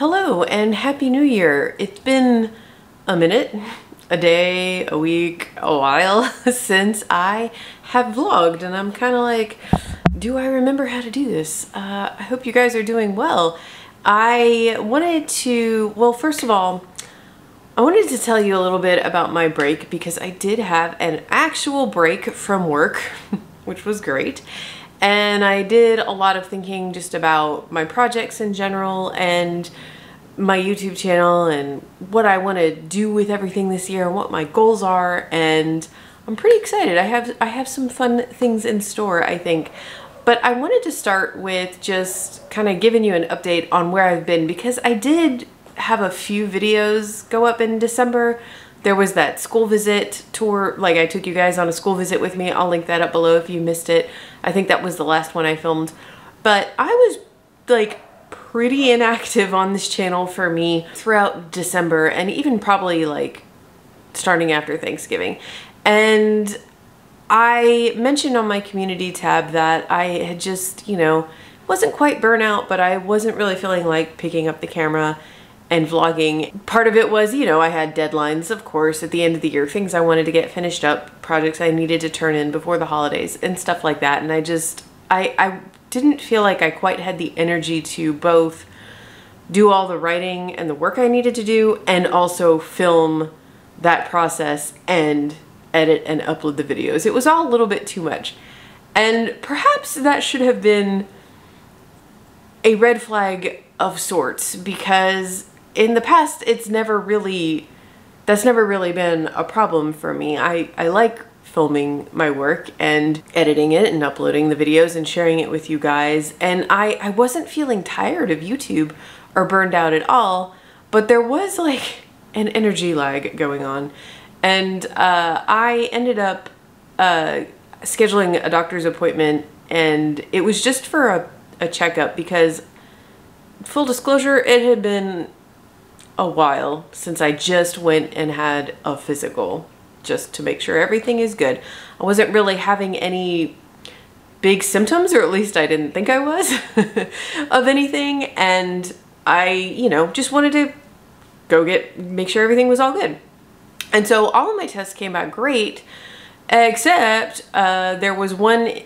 Hello and Happy New Year. It's been a minute, a day, a week, a while since I have vlogged, and I'm kind of like, do I remember how to do this? I hope you guys are doing well. I wanted to, well, first of all, I wanted to tell you a little bit about my break because I did have an actual break from work, which was great. And I did a lot of thinking just about my projects in general and my YouTube channel and what I want to do with everything this year and what my goals are. And I'm pretty excited. I have some fun things in store, I think. But I wanted to start with just kind of giving you an update on where I've been, because I did have a few videos go up in December. There was that school visit tour, like I took you guys on a school visit with me. I'll link that up below if you missed it. I think that was the last one I filmed. But I was like pretty inactive on this channel for me throughout December and even probably like starting after Thanksgiving. And I mentioned on my community tab that I had just, wasn't quite burnout, but I wasn't really feeling like picking up the camera and vlogging. Part of it was, I had deadlines, of course, at the end of the year, things I wanted to get finished up, projects I needed to turn in before the holidays and stuff like that. And I didn't feel like I quite had the energy to both do all the writing and the work I needed to do and also film that process and edit and upload the videos. It was all a little bit too much. And perhaps that should have been a red flag of sorts, because in the past, that's never really been a problem for me. I like filming my work and editing it and uploading the videos and sharing it with you guys. And I wasn't feeling tired of YouTube or burned out at all, but there was like an energy lag going on. And I ended up scheduling a doctor's appointment, and it was just for a checkup because, full disclosure, it had been a while since I just went and had a physical, just to make sure everything is good. I wasn't really having any big symptoms, or at least I didn't think I was, of anything. And I, just wanted to go make sure everything was all good. And so all of my tests came back great, except there was one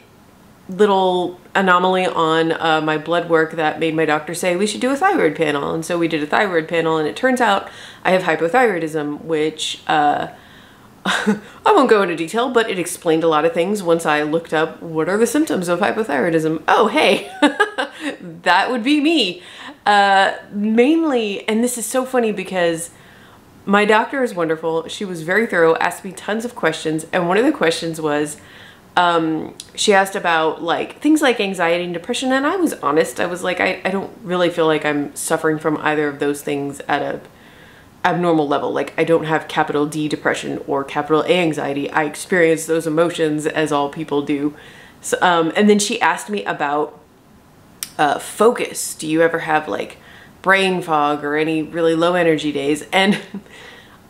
little anomaly on my blood work that made my doctor say we should do a thyroid panel. And so we did a thyroid panel, and it turns out I have hypothyroidism, which I won't go into detail, but it explained a lot of things once I looked up what are the symptoms of hypothyroidism. Oh, hey, that would be me. Mainly, and this is so funny because my doctor is wonderful. She was very thorough, asked me tons of questions. And one of the questions was, she asked about like things like anxiety and depression. And I was honest. I was like, I don't really feel like I'm suffering from either of those things at a abnormal level. Like, I don't have capital D depression or capital A anxiety. I experience those emotions as all people do. So, and then she asked me about focus. Do you ever have like brain fog or any really low energy days? And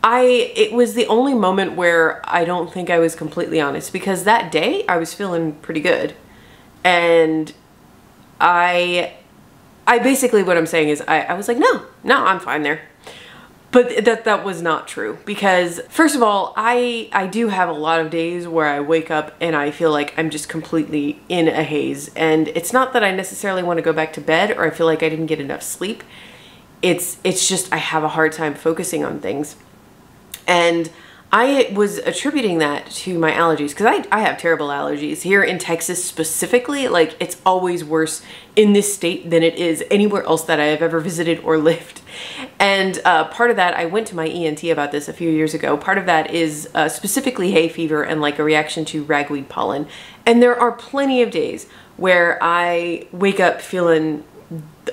it was the only moment where I don't think I was completely honest, because that day I was feeling pretty good. And I basically, what I'm saying is I was like, no, I'm fine there. But that was not true, because first of all, I do have a lot of days where I wake up and I feel like I'm just completely in a haze. And it's not that I necessarily want to go back to bed or I feel like I didn't get enough sleep. It's just I have a hard time focusing on things. And I was attributing that to my allergies, because I have terrible allergies. Here in Texas specifically, like, it's always worse in this state than it is anywhere else that I have ever visited or lived. And part of that, I went to my ENT about this a few years ago. Part of that is specifically hay fever and like a reaction to ragweed pollen. And there are plenty of days where I wake up feeling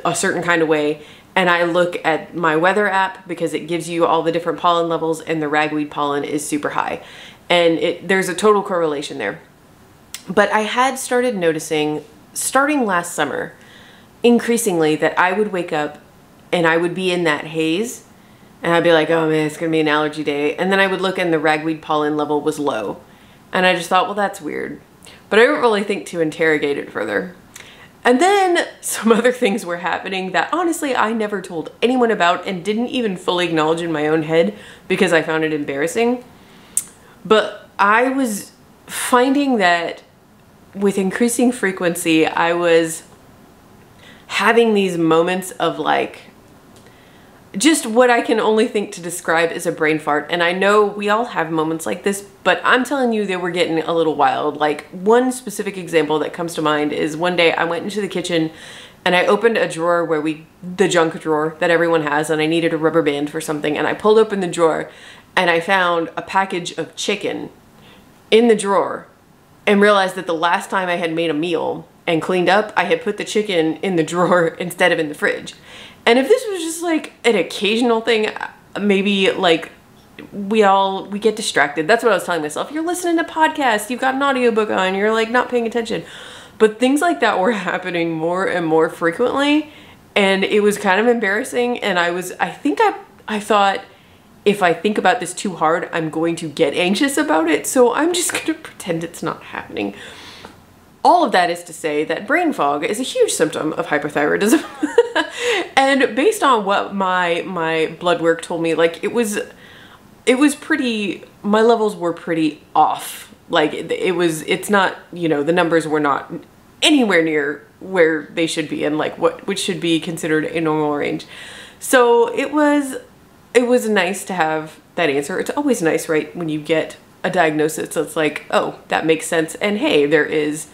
a certain kind of way, and I look at my weather app because it gives you all the different pollen levels, and the ragweed pollen is super high. And there's a total correlation there. But I had started noticing, starting last summer, increasingly, that I would wake up and I would be in that haze, and I'd be like, oh man, it's gonna be an allergy day. And then I would look and the ragweed pollen level was low. And I just thought, well, that's weird. But I didn't really think to interrogate it further. And then some other things were happening that honestly I never told anyone about and didn't even fully acknowledge in my own head because I found it embarrassing. But I was finding that with increasing frequency, I was having these moments of like, just what I can only think to describe as a brain fart. And I know we all have moments like this, but I'm telling you they were getting a little wild. Like, one specific example that comes to mind is one day I went into the kitchen and I opened a drawer where the junk drawer that everyone has, and I needed a rubber band for something. And I pulled open the drawer and I found a package of chicken in the drawer and realized that the last time I had made a meal and cleaned up, I had put the chicken in the drawer instead of in the fridge. And if this was just like an occasional thing, maybe like we get distracted. That's what I was telling myself. You're listening to podcasts, you've got an audiobook on, you're like not paying attention. But things like that were happening more and more frequently, and it was kind of embarrassing. And I thought, if I think about this too hard, I'm going to get anxious about it. So I'm just gonna pretend it's not happening. All of that is to say that brain fog is a huge symptom of hypothyroidism. And based on what my blood work told me, like it was pretty, my levels were pretty off. Like it's not, you know, the numbers were not anywhere near where they should be and like which should be considered a normal range. So it was nice to have that answer. It's always nice, right, when you get a diagnosis that's like, oh, that makes sense, and hey, there is,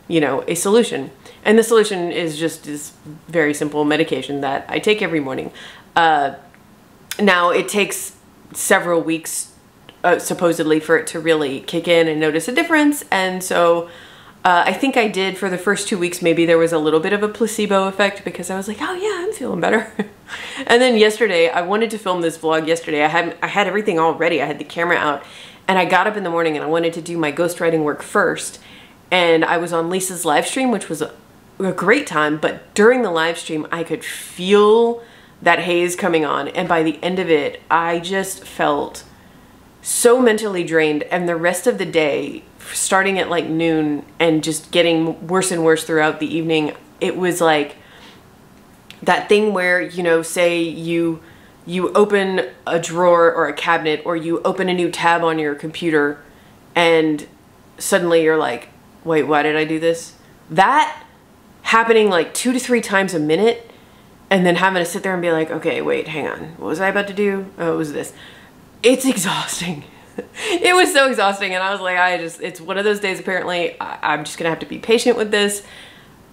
you know, a solution. And the solution is just this very simple medication that I take every morning. Now it takes several weeks supposedly for it to really kick in and notice a difference. And so I think I did for the first 2 weeks. Maybe there was a little bit of a placebo effect because I was like, oh yeah, I'm feeling better. And then yesterday, I wanted to film this vlog yesterday. I had everything all ready. I had the camera out, and I got up in the morning and I wanted to do my ghostwriting work first. And I was on Lisa's live stream, which was a great time, but during the live stream, I could feel that haze coming on. And by the end of it, I just felt so mentally drained. And the rest of the day, starting at like noon and just getting worse and worse throughout the evening, it was like that thing where, you know, say you open a drawer or a cabinet, or you open a new tab on your computer and suddenly you're like, wait, why did I do this? That happening like 2 to 3 times a minute, and then having to sit there and be like, okay, wait, hang on. What was I about to do? Oh, it was this. It's exhausting. It was so exhausting. And I was like, it's one of those days, apparently. I'm just gonna have to be patient with this.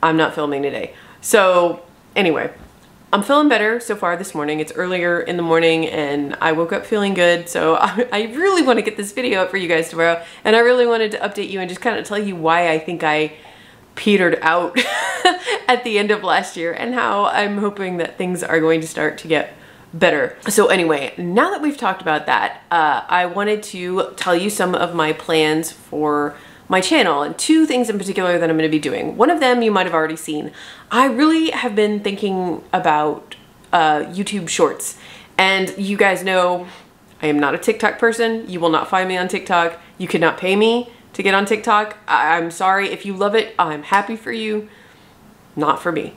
I'm not filming today. So anyway, I'm feeling better so far this morning. It's earlier in the morning and I woke up feeling good. So I really want to get this video up for you guys tomorrow. And I really wanted to update you and just kind of tell you why I think I petered out at the end of last year and how I'm hoping that things are going to start to get better. So anyway, now that we've talked about that, I wanted to tell you some of my plans for my channel, and 2 things in particular that I'm going to be doing. One of them you might have already seen. I really have been thinking about YouTube Shorts, and you guys know I am not a TikTok person. You will not find me on TikTok. You could not pay me to get on TikTok. I'm sorry. If you love it, I'm happy for you. Not for me.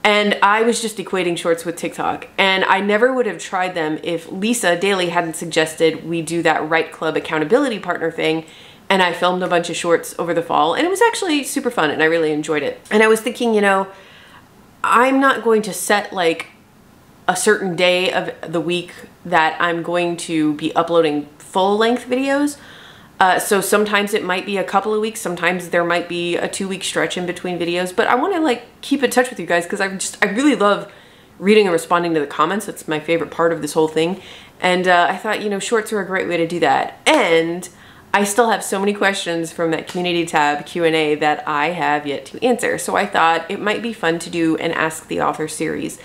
And I was just equating shorts with TikTok, and I never would have tried them if Lisa Daly hadn't suggested we do that Right Club accountability partner thing. And I filmed a bunch of shorts over the fall, and it was actually super fun and I really enjoyed it. And I was thinking, you know, I'm not going to set like a certain day of the week that I'm going to be uploading full-length videos. So sometimes it might be a couple of weeks, sometimes there might be a 2-week stretch in between videos, but I want to like keep in touch with you guys because I really love reading and responding to the comments. That's my favorite part of this whole thing. And I thought, you know, shorts are a great way to do that. And I still have so many questions from that community tab Q&A that I have yet to answer. So I thought it might be fun to do an Ask the Author series.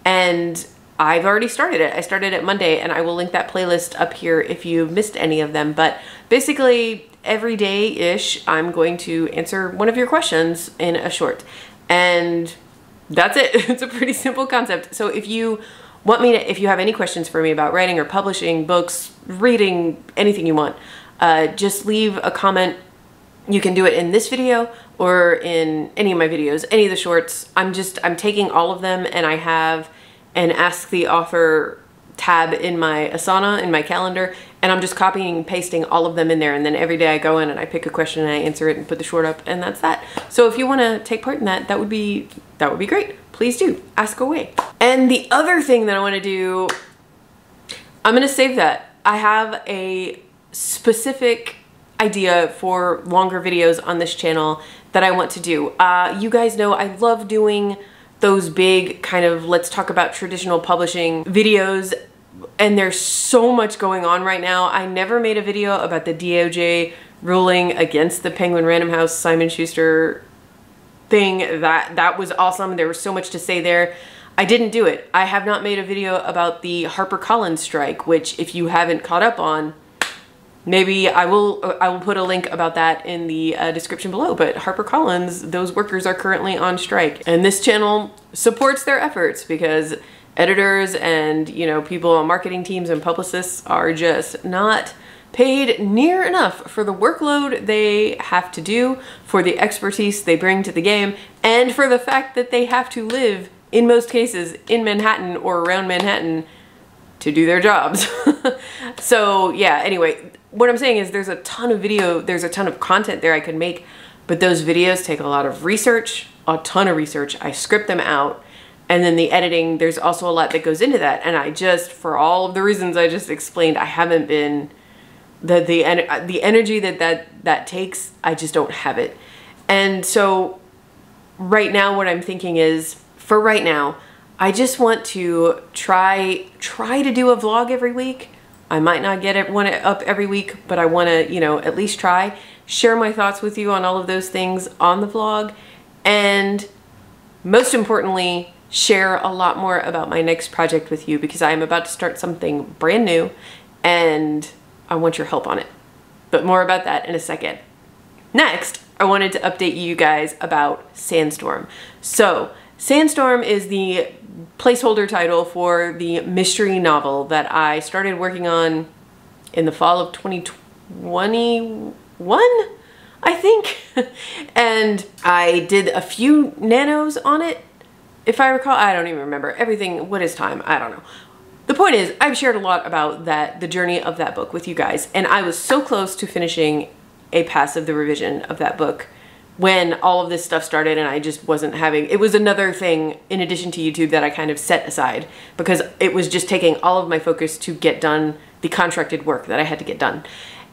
And I've already started it. I started it Monday, and I will link that playlist up here if you missed any of them. But basically every day-ish, I'm going to answer one of your questions in a short. And that's it. It's a pretty simple concept. So if you want me to, if you have any questions for me about writing or publishing, books, reading, anything you want, just leave a comment. You can do it in this video or in any of my videos, any of the shorts, I'm taking all of them, and I have an Ask the Author tab in my Asana, in my calendar, and I'm just copying and pasting all of them in there, and then every day I go in and I pick a question and I answer it and put the short up, and that's that. So if you want to take part in that, that would be great. Please do, ask away. And the other thing that I want to do, I'm going to save that. I have a specific idea for longer videos on this channel that I want to do. You guys know I love doing those big kind of let's talk about traditional publishing videos, and there's so much going on right now. I never made a video about the DOJ ruling against the Penguin Random House Simon Schuster thing. That was awesome. There was so much to say there. I didn't do it. I have not made a video about the HarperCollins strike, which if you haven't caught up on, maybe I will put a link about that in the description below. But HarperCollins, those workers are currently on strike, and this channel supports their efforts because editors and, you know, people on marketing teams and publicists are just not paid near enough for the workload they have to do, for the expertise they bring to the game, and for the fact that they have to live, in most cases, in Manhattan or around Manhattan to do their jobs. So yeah, anyway, what I'm saying is there's a ton of content there I could make, but those videos take a lot of research, a ton of research. I script them out, and then the editing, there's also a lot that goes into that. And I just, for all of the reasons I just explained, I haven't been, the energy that takes, I just don't have it. And so right now what I'm thinking is, for right now, I just want to try to do a vlog every week. I might not get one up every week, but I want to, you know, at least try. Share my thoughts with you on all of those things on the vlog. And most importantly, share a lot more about my next project with you, because I am about to start something brand new and I want your help on it. But more about that in a second. Next, I wanted to update you guys about Sandstorm. So, Sandstorm is the placeholder title for the mystery novel that I started working on in the fall of 2021, I think. And I did a few nanos on it, if I recall. I don't even remember. Everything, what is time? I don't know. The point is, I've shared a lot about the journey of that book with you guys, and I was so close to finishing a pass of the revision of that book when all of this stuff started, and I just wasn't having, it was another thing in addition to YouTube that I kind of set aside because it was just taking all of my focus to get done the contracted work that I had to get done.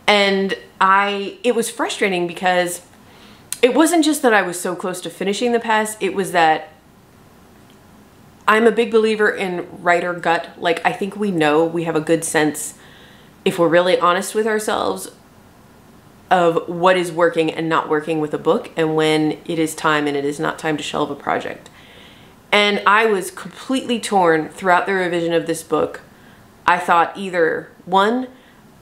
And it was frustrating because it wasn't just that I was so close to finishing the pass, it was that I'm a big believer in writer gut. Like, I think we have a good sense, if we're really honest with ourselves, of what is working and not working with a book, and when it is time and it is not time to shelve a project. And I was completely torn throughout the revision of this book. I thought either, one,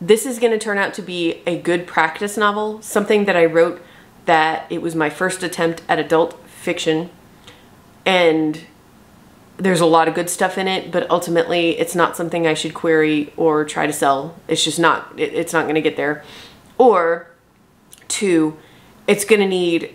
this is going to turn out to be a good practice novel, something that I wrote that it was my first attempt at adult fiction, and there's a lot of good stuff in it, but ultimately it's not something I should query or try to sell. It's just not, it's not going to get there. Or two, it's going to need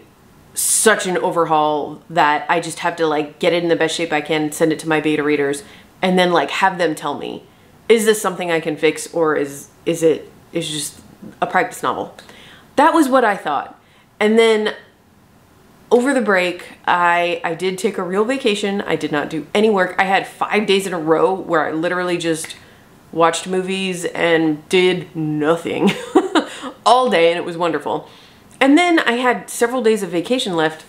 such an overhaul that I just have to like get it in the best shape I can, send it to my beta readers, and then like have them tell me, is this something I can fix, or is it just a practice novel? That was what I thought. And then over the break, I did take a real vacation. I did not do any work. I had 5 days in a row where I literally just watched movies and did nothing all day, and it was wonderful. And then I had several days of vacation left,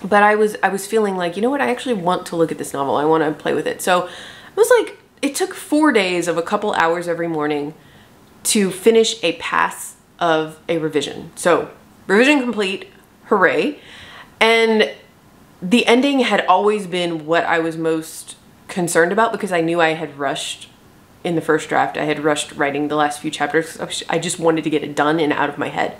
but I was feeling like, you know what, I actually want to look at this novel. I want to play with it. So it was like, it took 4 days of a couple hours every morning to finish a pass of a revision. So revision complete, hooray. And the ending had always been what I was most concerned about, because I knew I had rushed in the first draft. I had rushed writing the last few chapters. I just wanted to get it done and out of my head.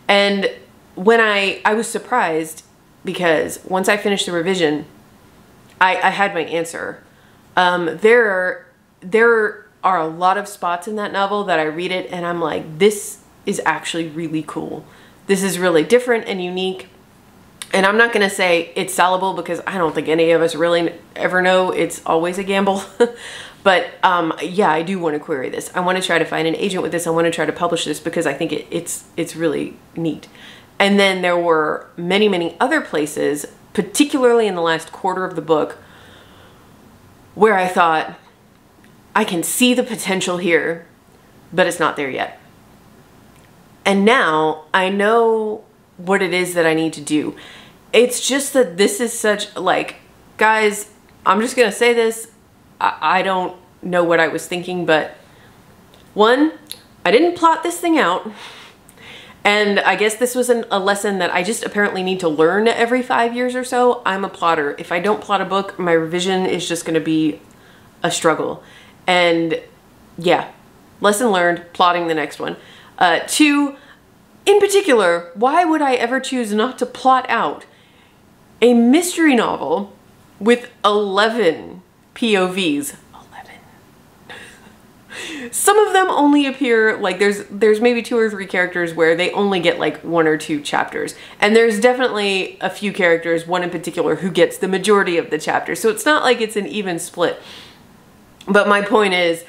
And when I was surprised, because once I finished the revision, I had my answer. There are a lot of spots in that novel that I read it and I'm like, this is actually really cool. This is really different and unique. And I'm not going to say it's sellable because I don't think any of us really ever know. It's always a gamble. But yeah, I do want to query this. I want to try to find an agent with this. I want to try to publish this because I think it's really neat. And then there were many, many other places, particularly in the last quarter of the book, where I thought, I can see the potential here, but it's not there yet. And now I know what it is that I need to do. It's just that this is such, like, guys, I'm just going to say this. I don't know what I was thinking, but one, I didn't plot this thing out. And I guess this was a lesson that I just apparently need to learn every 5 years or so. I'm a plotter. If I don't plot a book, my revision is just going to be a struggle. And yeah, lesson learned, plotting the next one. Two, in particular, why would I ever choose not to plot out a mystery novel with 11 POVs? 11. Some of them only appear, like there's maybe 2 or 3 characters where they only get like 1 or 2 chapters. And there's definitely a few characters, one in particular, who gets the majority of the chapters. So it's not like it's an even split. But my point is,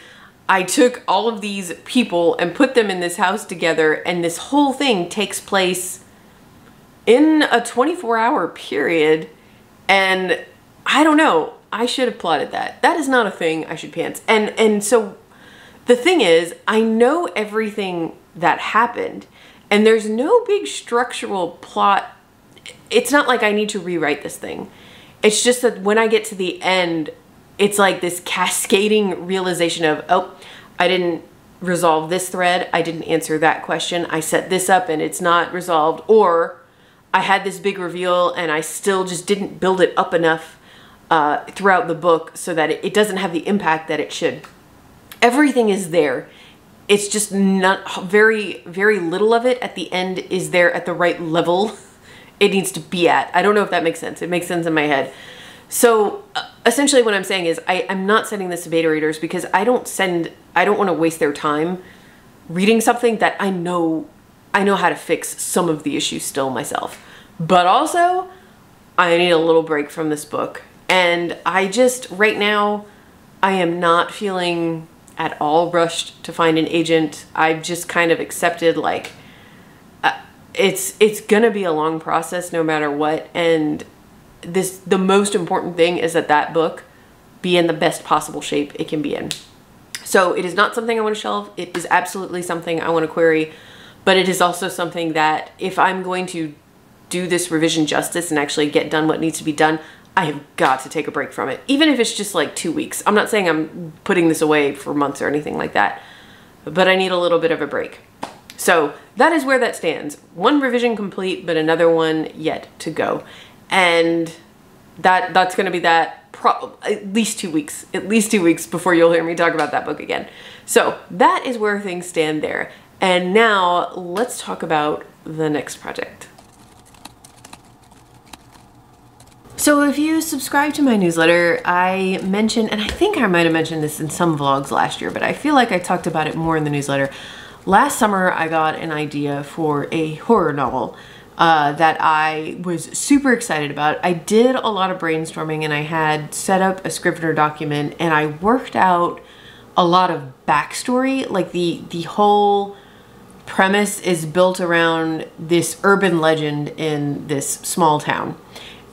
I took all of these people and put them in this house together, and this whole thing takes place in a 24-hour period. And I don't know, I should have plotted that. That is not a thing I should pants. And so the thing is, I know everything that happened, and there's no big structural plot. It's not like I need to rewrite this thing. It's just that when I get to the end, it's like this cascading realization of, oh, I didn't resolve this thread. I didn't answer that question. I set this up and it's not resolved. Or I had this big reveal and I still just didn't build it up enough throughout the book so that it doesn't have the impact that it should. Everything is there. It's just not very, very little of it at the end is there at the right level it needs to be at. I don't know if that makes sense. It makes sense in my head. So essentially what I'm saying is I'm not sending this to beta readers because I don't want to waste their time reading something that I know how to fix some of the issues still myself. But also, I need a little break from this book. And I just, right now, I am not feeling at all rushed to find an agent. I've just kind of accepted, like, it's gonna be a long process no matter what. And the most important thing is that book be in the best possible shape it can be in. So it is not something I want to shelve. It is absolutely something I want to query, but it is also something that if I'm going to do this revision justice and actually get done what needs to be done, I have got to take a break from it. Even if it's just like 2 weeks. I'm not saying I'm putting this away for months or anything like that, but I need a little bit of a break. So that is where that stands. One revision complete, but another one yet to go. And that's going to be that at least 2 weeks. At least 2 weeks before you'll hear me talk about that book again. So that is where things stand there. And now let's talk about the next project. So if you subscribe to my newsletter, I mentioned, and I think I might have mentioned this in some vlogs last year, but I feel like I talked about it more in the newsletter. Last summer, I got an idea for a horror novel that I was super excited about. I did a lot of brainstorming and I had set up a Scrivener document and I worked out a lot of backstory. Like the whole premise is built around this urban legend in this small town.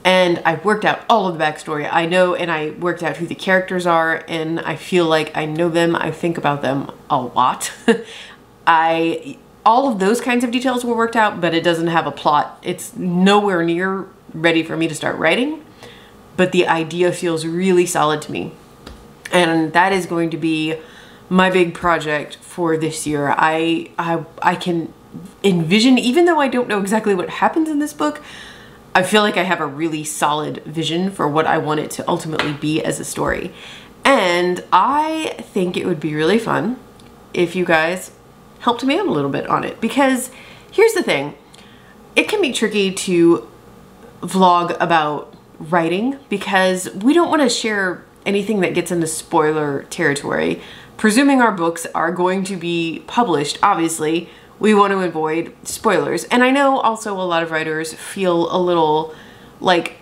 And I worked out all of the backstory. I know, and I worked out who the characters are, and I feel like I know them. I think about them a lot. All of those kinds of details were worked out, but it doesn't have a plot. It's nowhere near ready for me to start writing, but the idea feels really solid to me. And that is going to be my big project for this year. I can envision, even though I don't know exactly what happens in this book, I feel like I have a really solid vision for what I want it to ultimately be as a story. And I think it would be really fun if you guys helped me out a little bit on it, because here's the thing. It can be tricky to vlog about writing because we don't want to share anything that gets into spoiler territory. Presuming our books are going to be published, obviously, we want to avoid spoilers. And I know also a lot of writers feel a little like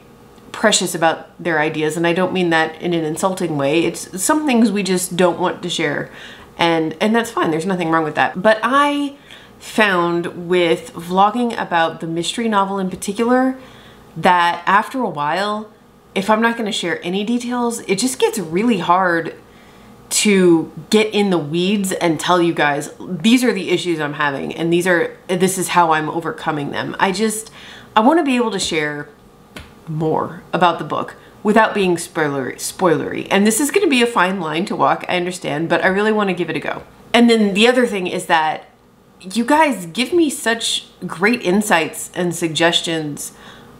precious about their ideas, and I don't mean that in an insulting way. It's some things we just don't want to share, and that's fine. There's nothing wrong with that. But I found with vlogging about the mystery novel in particular that after a while, if I'm not going to share any details, it just gets really hard to get in the weeds and tell you guys, these are the issues I'm having and this is how I'm overcoming them. I want to be able to share more about the book without being spoilery. And this is going to be a fine line to walk, I understand, but I really want to give it a go. And then the other thing is that you guys give me such great insights and suggestions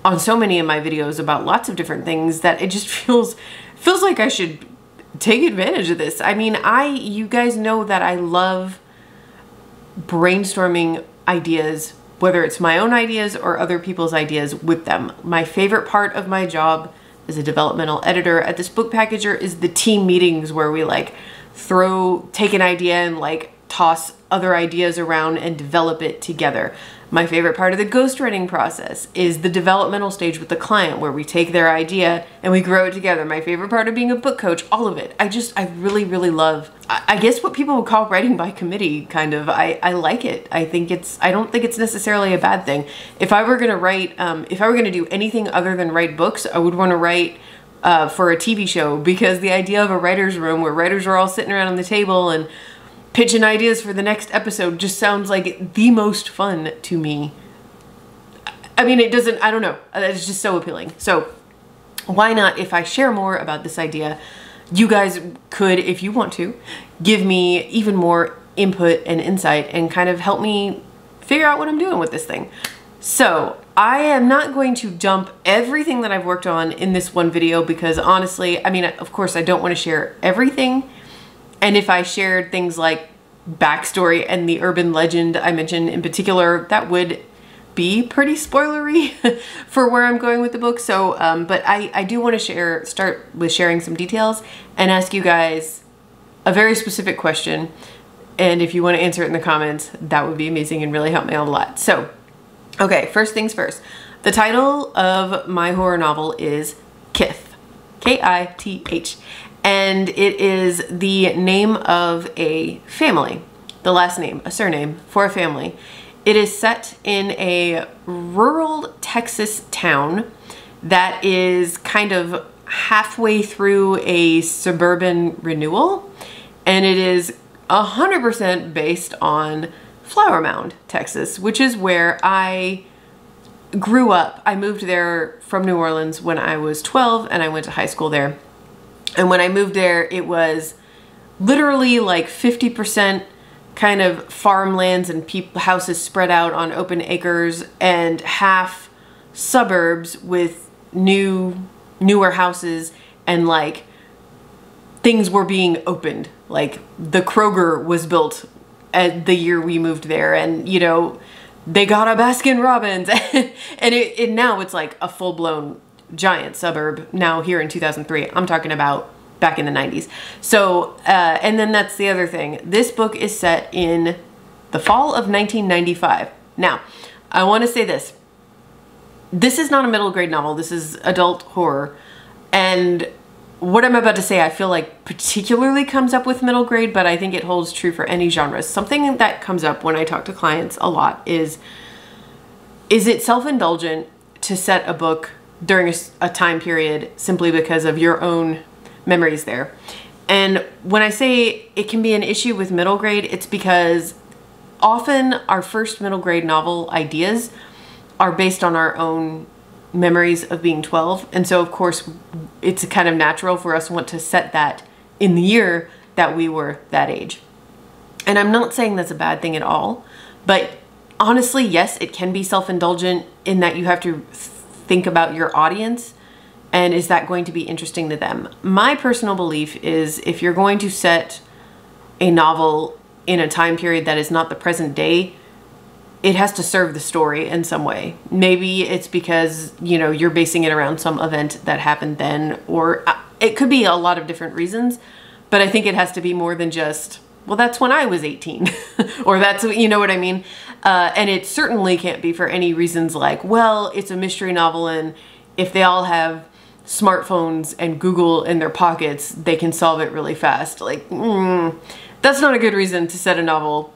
on so many of my videos about lots of different things that it just feels like I should take advantage of this. I mean, you guys know that I love brainstorming ideas, whether it's my own ideas or other people's ideas with them. My favorite part of my job as a developmental editor at this book packager is the team meetings where we like take an idea and like toss other ideas around and develop it together. My favorite part of the ghostwriting process is the developmental stage with the client where we take their idea and we grow it together. My favorite part of being a book coach, all of it. I really, really love, I guess what people would call writing by committee, kind of. I like it. I don't think it's necessarily a bad thing. If I were gonna write, if I were gonna do anything other than write books, I would wanna write for a TV show, because the idea of a writer's room where writers are all sitting around on the table and pitching ideas for the next episode just sounds like the most fun to me. I mean, I don't know, it's just so appealing. So why not, if I share more about this idea, you guys could, if you want to, give me even more input and insight and kind of help me figure out what I'm doing with this thing. So I am not going to dump everything that I've worked on in this one video, because honestly, I mean, of course I don't want to share everything. And if I shared things like backstory and the urban legend I mentioned in particular, that would be pretty spoilery for where I'm going with the book. So, but I do want to start with sharing some details and ask you guys a very specific question. And if you want to answer it in the comments, that would be amazing and really help me out a lot. So, okay, first things first. The title of my horror novel is Kith, K-I-T-H. And it is the name of a family, the last name, a surname for a family. It is set in a rural Texas town that is kind of halfway through a suburban renewal. And it is 100% based on Flower Mound, Texas, which is where I grew up. I moved there from New Orleans when I was 12 and I went to high school there. And when I moved there, it was literally like 50% kind of farmlands and houses spread out on open acres, and half suburbs with newer houses, and like things were being opened. Like the Kroger was built at the year we moved there, and you know, they got a Baskin Robbins and now it's like a full-blown giant suburb now here in 2003. I'm talking about back in the 90s. So, and then that's the other thing. This book is set in the fall of 1995. Now, I want to say this. This is not a middle grade novel. This is adult horror. And what I'm about to say, I feel like particularly comes up with middle grade, but I think it holds true for any genre. Something that comes up when I talk to clients a lot is it self-indulgent to set a book during a time period simply because of your own memories there? And when I say it can be an issue with middle grade, it's because often our first middle grade novel ideas are based on our own memories of being 12. And so of course it's kind of natural for us to want to set that in the year that we were that age. And I'm not saying that's a bad thing at all, but honestly, yes, it can be self-indulgent in that you have to think about your audience and is that going to be interesting to them. My personal belief is if you're going to set a novel in a time period that is not the present day, it has to serve the story in some way. Maybe it's because, you know, you're basing it around some event that happened then, or it could be a lot of different reasons, but I think it has to be more than just, well, that's when I was 18, or that's, you know what I mean? And it certainly can't be for any reasons like, well, it's a mystery novel and if they all have smartphones and Google in their pockets, they can solve it really fast. Like, that's not a good reason to set a novel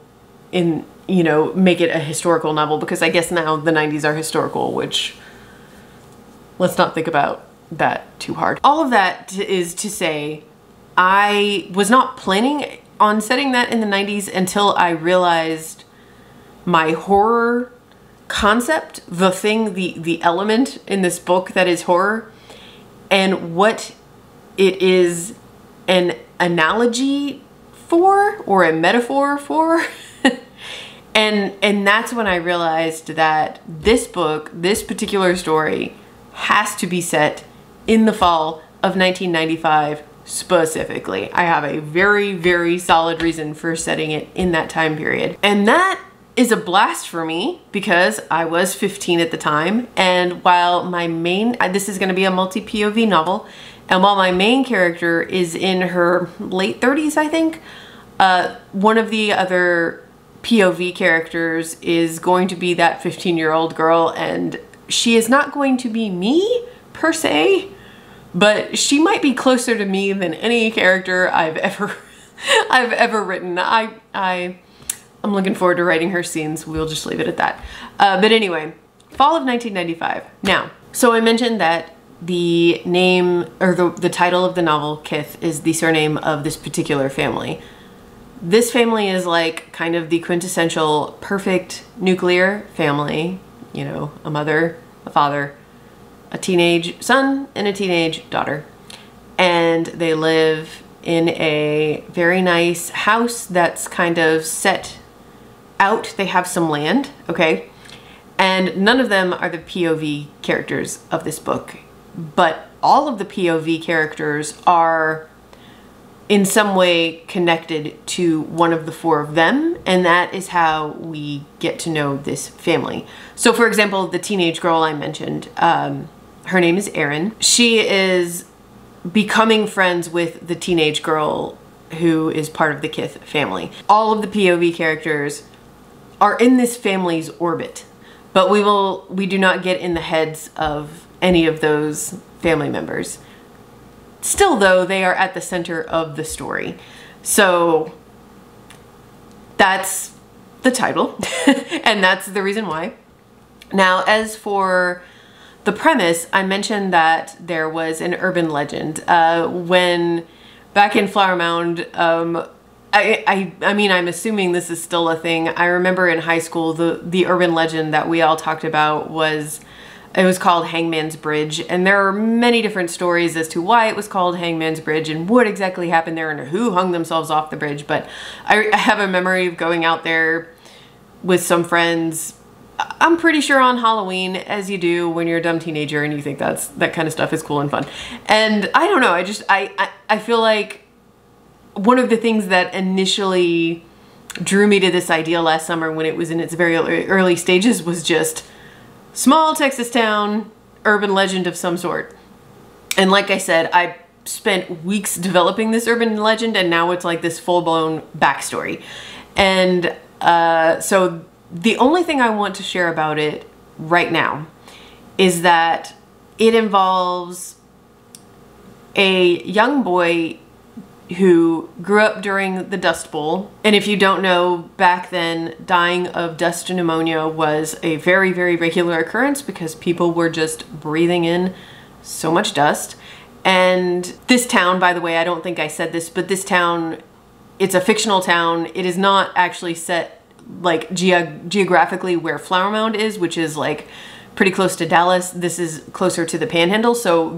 in, you know, make it a historical novel, because I guess now the 90s are historical, which, let's not think about that too hard. All of that is to say, I was not planning on setting that in the 90s until I realized my horror concept, the thing, the element in this book that is horror, and what it is an analogy for, or a metaphor for. and that's when I realized that this book, this particular story, has to be set in the fall of 1995 specifically. I have a very, very solid reason for setting it in that time period. And that is a blast for me because I was 15 at the time, and while my main, this is going to be a multi-POV novel, and while my main character is in her late 30s, I think, one of the other POV characters is going to be that 15-year-old girl, and she is not going to be me per se, but she might be closer to me than any character I've ever written. I'm looking forward to writing her scenes. We'll just leave it at that. But anyway, fall of 1995. Now, so I mentioned that the name, or the title of the novel, Kith, is the surname of this particular family. This family is like kind of the quintessential perfect nuclear family. You know, a mother, a father, a teenage son, and a teenage daughter. And they live in a very nice house that's kind of set out. They have some land, okay? And none of them are the POV characters of this book, but all of the POV characters are in some way connected to one of the four of them, and that is how we get to know this family. So for example, the teenage girl I mentioned, her name is Erin. She is becoming friends with the teenage girl who is part of the Kith family. All of the POV characters are in this family's orbit, but we do not get in the heads of any of those family members. Still though, they are at the center of the story. So that's the title and that's the reason why. Now, as for the premise, I mentioned that there was an urban legend. When back in Flower Mound, I mean, I'm assuming this is still a thing. I remember in high school, the urban legend that we all talked about was, it was called Hangman's Bridge. And there are many different stories as to why it was called Hangman's Bridge and what exactly happened there and who hung themselves off the bridge. But I have a memory of going out there with some friends, I'm pretty sure on Halloween, as you do when you're a dumb teenager and you think that kind of stuff is cool and fun. And I don't know, I feel like one of the things that initially drew me to this idea last summer when it was in its very early stages was just small Texas town, urban legend of some sort. And like I said, I spent weeks developing this urban legend, and now it's like this full-blown backstory. And so the only thing I want to share about it right now is that it involves a young boy who grew up during the Dust Bowl. And if you don't know, back then, dying of dust pneumonia was a very, very regular occurrence because people were just breathing in so much dust. And this town, by the way, I don't think I said this, but this town, it's a fictional town. It is not actually set like geographically where Flower Mound is, which is like pretty close to Dallas. This is closer to the Panhandle, so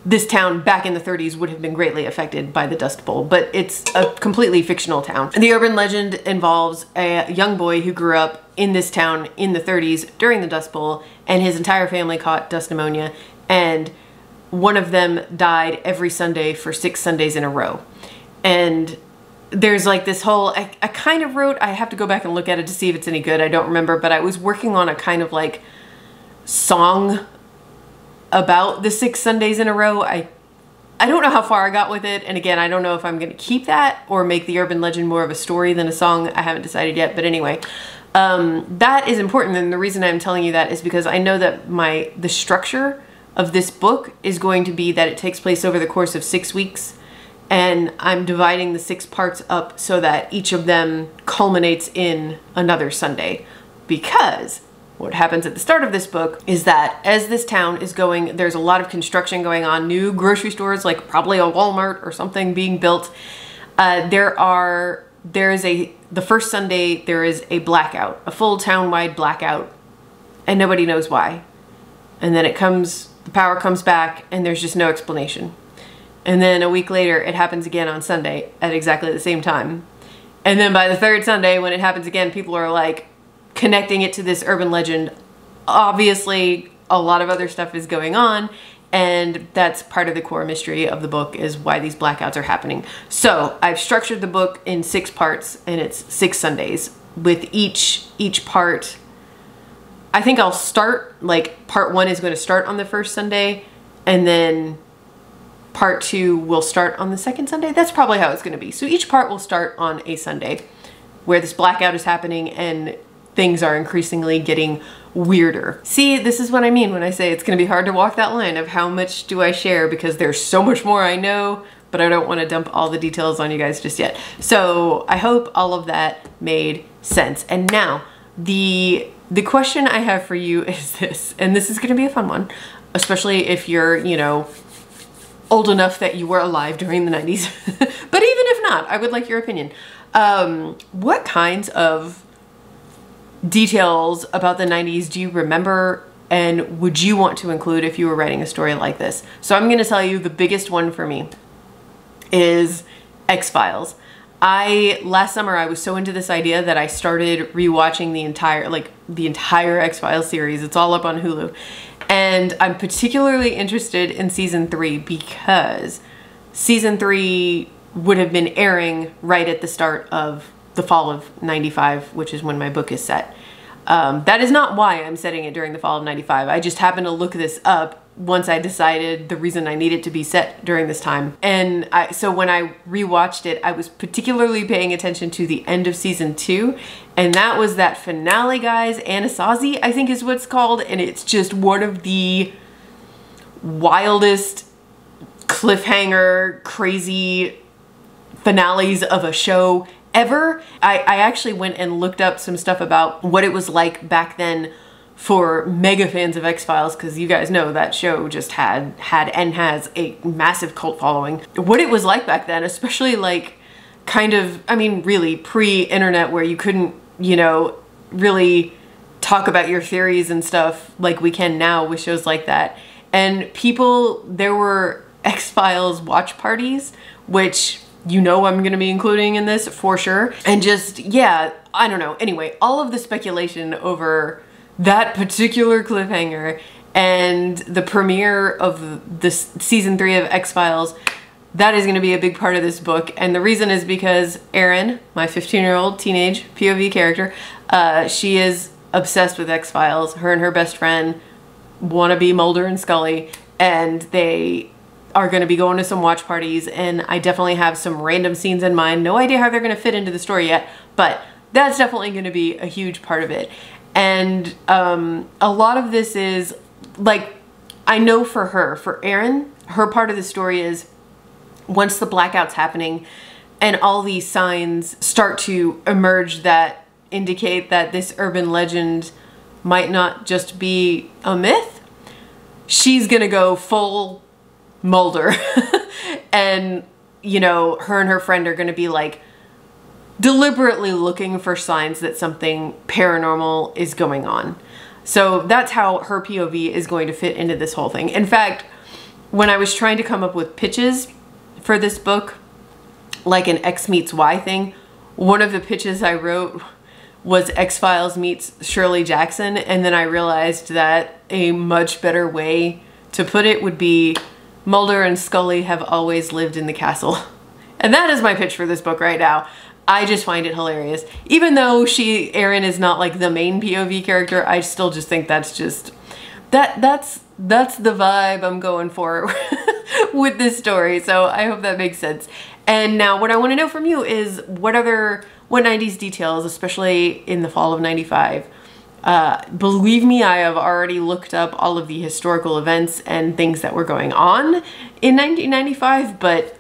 this town back in the 30s would have been greatly affected by the Dust Bowl, but it's a completely fictional town. The urban legend involves a young boy who grew up in this town in the 30s during the Dust Bowl, and his entire family caught dust pneumonia, and one of them died every Sunday for 6 Sundays in a row. And there's like this whole, I kind of wrote, I have to go back and look at it to see if it's any good, I don't remember, but I was working on a kind of like song about the 6 Sundays in a row. I don't know how far I got with it, and again, I don't know if I'm gonna keep that or make the urban legend more of a story than a song. I haven't decided yet, but anyway, that is important, and the reason I'm telling you that is because I know that the structure of this book is going to be that it takes place over the course of 6 weeks. And I'm dividing the 6 parts up so that each of them culminates in another Sunday. Because what happens at the start of this book is that as this town is going, there's a lot of construction going on, new grocery stores, like probably a Walmart or something being built. The first Sunday, there is a blackout, a full town-wide blackout, and nobody knows why. And then the power comes back, and there's just no explanation. And then a week later, it happens again on Sunday at exactly the same time. And then by the 3rd Sunday, when it happens again, people are like connecting it to this urban legend. Obviously, a lot of other stuff is going on, and that's part of the core mystery of the book, is why these blackouts are happening. So I've structured the book in 6 parts, and it's 6 Sundays. With each part, I think I'll start, like, part 1 is going to start on the 1st Sunday, and then part 2 will start on the 2nd Sunday. That's probably how it's going to be. So each part will start on a Sunday where this blackout is happening and things are increasingly getting weirder. See, this is what I mean when I say it's going to be hard to walk that line of how much do I share, because there's so much more I know, but I don't want to dump all the details on you guys just yet. So I hope all of that made sense. And now the question I have for you is this, and this is going to be a fun one, especially if you're, you know, old enough that you were alive during the 90s. But even if not, I would like your opinion. What kinds of details about the 90s do you remember and would you want to include if you were writing a story like this? So I'm going to tell you the biggest one for me is X-Files. Last summer I was so into this idea that I started rewatching the entire X-Files series. It's all up on Hulu. And I'm particularly interested in season 3 because season 3 would have been airing right at the start of the fall of '95, which is when my book is set. That is not why I'm setting it during the fall of '95. I just happened to look this up once I decided the reason I needed to be set during this time. And so when I rewatched it, I was particularly paying attention to the end of season 2. And that was that finale, guys. Anasazi, I think is what it's called. And it's just one of the wildest cliffhanger, crazy finales of a show ever. I actually went and looked up some stuff about what it was like back then for mega fans of X-Files, because you guys know that show just had and has a massive cult following. What it was like back then, especially like kind of, I mean, really pre-internet where you couldn't, you know, really talk about your theories and stuff like we can now with shows like that. And there were X-Files watch parties, which you know I'm going to be including in this for sure. And just, yeah, I don't know. Anyway, all of the speculation over that particular cliffhanger and the premiere of this season 3 of X-Files, that is going to be a big part of this book. And the reason is because Erin, my 15-year-old teenage POV character, she is obsessed with X-Files. Her and her best friend want to be Mulder and Scully, and they are going to be going to some watch parties, and I definitely have some random scenes in mind. No idea how they're going to fit into the story yet, but that's definitely going to be a huge part of it. And a lot of this is, like, I know for Erin, her part of the story is once the blackout's happening and all these signs start to emerge that indicate that this urban legend might not just be a myth, she's going to go full Mulder. And, you know, her and her friend are going to be like deliberately looking for signs that something paranormal is going on. So that's how her POV is going to fit into this whole thing. In fact, when I was trying to come up with pitches for this book, like an X meets Y thing, one of the pitches I wrote was X-Files meets Shirley Jackson, and then I realized that a much better way to put it would be Mulder and Scully have always lived in the castle. And that is my pitch for this book right now. I just find it hilarious. Even though Erin is not like the main POV character, I still just think that's just, that's the vibe I'm going for with this story. So I hope that makes sense. And now what I want to know from you is what 90s details, especially in the fall of '95, Believe me, I have already looked up all of the historical events and things that were going on in 1995, but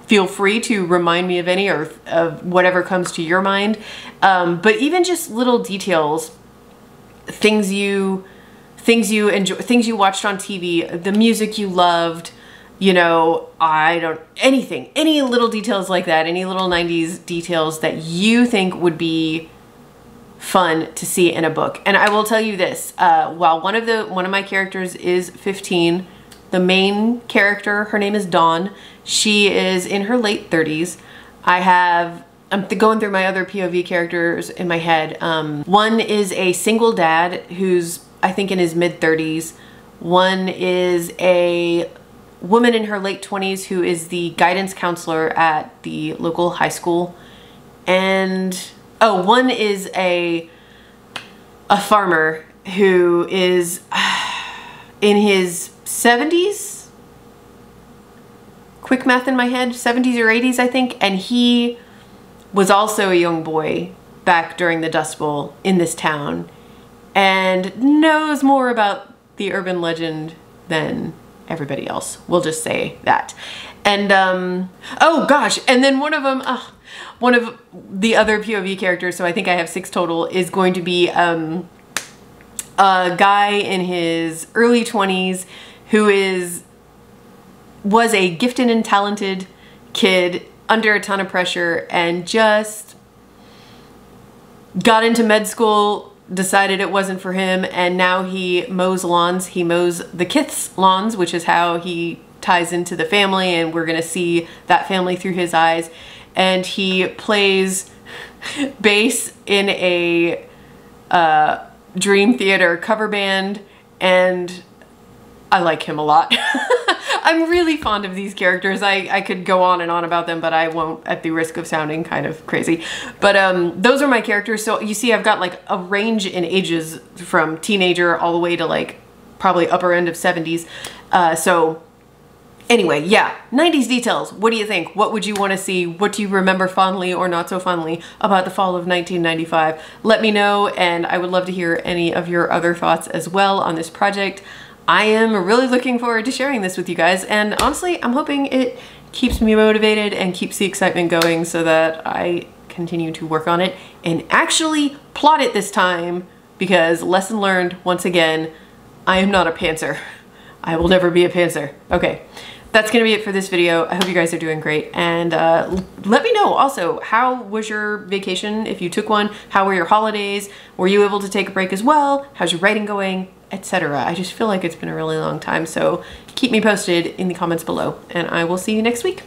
feel free to remind me of any or of whatever comes to your mind. But even just little details, things you enjoy, things you watched on TV, the music you loved, you know, any little details like that, any little 90s details that you think would be fun to see in a book. And I will tell you this, while one of my characters is 15, the main character, her name is Dawn. She is in her late 30s. I'm going through my other POV characters in my head. One is a single dad who's, I think, in his mid 30s. One is a woman in her late 20s who is the guidance counselor at the local high school. And one is a farmer who is in his 70s. Quick math in my head, 70s or 80s, I think. And he was also a young boy back during the Dust Bowl in this town and knows more about the urban legend than everybody else. We'll just say that. And oh gosh, and then one of the other POV characters, so I think I have 6 total, is going to be a guy in his early 20s who was a gifted and talented kid under a ton of pressure and just got into med school, decided it wasn't for him, and now he mows lawns. He mows the Kith's lawns, which is how he ties into the family, and we're gonna see that family through his eyes. And he plays bass in a Dream Theater cover band, and I like him a lot. I'm really fond of these characters. I could go on and on about them, but I won't at the risk of sounding kind of crazy. But those are my characters. So you see I've got like a range in ages from teenager all the way to like probably upper end of 70s. So anyway, yeah, 90s details. What do you think? What would you want to see? What do you remember fondly or not so fondly about the fall of 1995? Let me know, and I would love to hear any of your other thoughts as well on this project. I am really looking forward to sharing this with you guys, and honestly, I'm hoping it keeps me motivated and keeps the excitement going so that I continue to work on it and actually plot it this time, because lesson learned, once again, I am not a pantser. I will never be a pantser. Okay, that's gonna be it for this video. I hope you guys are doing great, and let me know also, how was your vacation if you took one? How were your holidays? Were you able to take a break as well? How's your writing going? Etc. I just feel like it's been a really long time, so keep me posted in the comments below, and I will see you next week.